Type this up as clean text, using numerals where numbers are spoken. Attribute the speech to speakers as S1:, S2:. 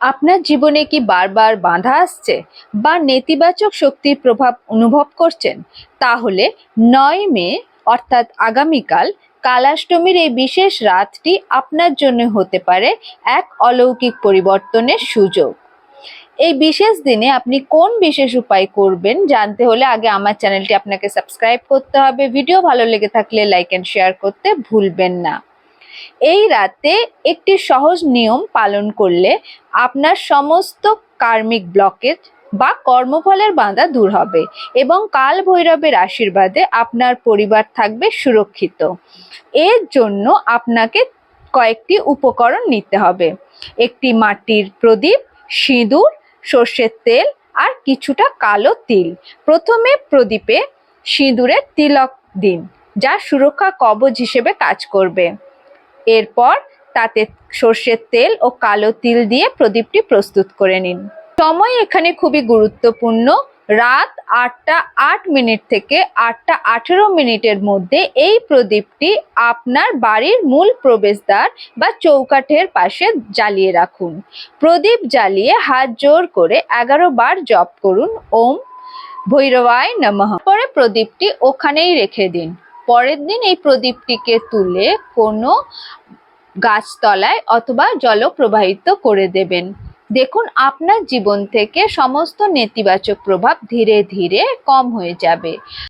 S1: আপনার জীবনে কি বারবার বাধা আসছে বা নেতিবাচক শক্তির প্রভাব অনুভব করছেন? তাহলে ৯ মে অর্থাৎ আগামীকাল কালাষ্টমীর এই বিশেষ রাতটি আপনার জন্য হতে পারে এক অলৌকিক পরিবর্তনের সুযোগ। এই বিশেষ দিনে আপনি কোন বিশেষ উপায় করবেন জানতে হলে আগে আমার চ্যানেলটি আপনাকে সাবস্ক্রাইব করতে হবে। ভিডিও ভালো লেগে থাকলে লাইক এন্ড শেয়ার করতে ভুলবেন না। এই রাতে একটি সহজ নিয়ম পালন করলে আপনার সমস্ত কার্মিক ব্লকেজ বা কর্মফলের বাধা দূর হবে এবং কাল ভৈরবের আশীর্বাদে আপনার পরিবার থাকবে সুরক্ষিত। এর জন্য আপনাকে কয়েকটি উপকরণ নিতে হবে। একটি মাটির প্রদীপ, সিঁদুর, সর্ষের তেল আর কিছুটা কালো তিল। প্রথমে প্রদীপে সিঁদুরের তিলক দিন, যা সুরক্ষা কবচ হিসেবে কাজ করবে। এরপর তাতে সর্ষের তেল ও কালো তিল দিয়ে প্রদীপটি প্রস্তুত করে নিন। সময় এখানে খুবই গুরুত্বপূর্ণ। রাত ৮টা ৮ মিনিট থেকে ৮টা ১৮ মিনিটের মধ্যে এই প্রদীপটি আপনার বাড়ির মূল প্রবেশদ্বার বা চৌকাঠের পাশে জ্বালিয়ে রাখুন। প্রদীপ জ্বালিয়ে হাত জোড় করে ১১ বার জপ করুন ওম ভৈরবায় নমঃ। পরে প্রদীপটি ওখানেই রেখে দিন। পরের দিন এই প্রদীপটিকে তুলে কোনো গাছতলায় অথবা জল প্রবাহিত করে দেবেন। দেখুন আপনার জীবন থেকে সমস্ত নেতিবাচক প্রভাব ধীরে ধীরে কম হয়ে যাবে।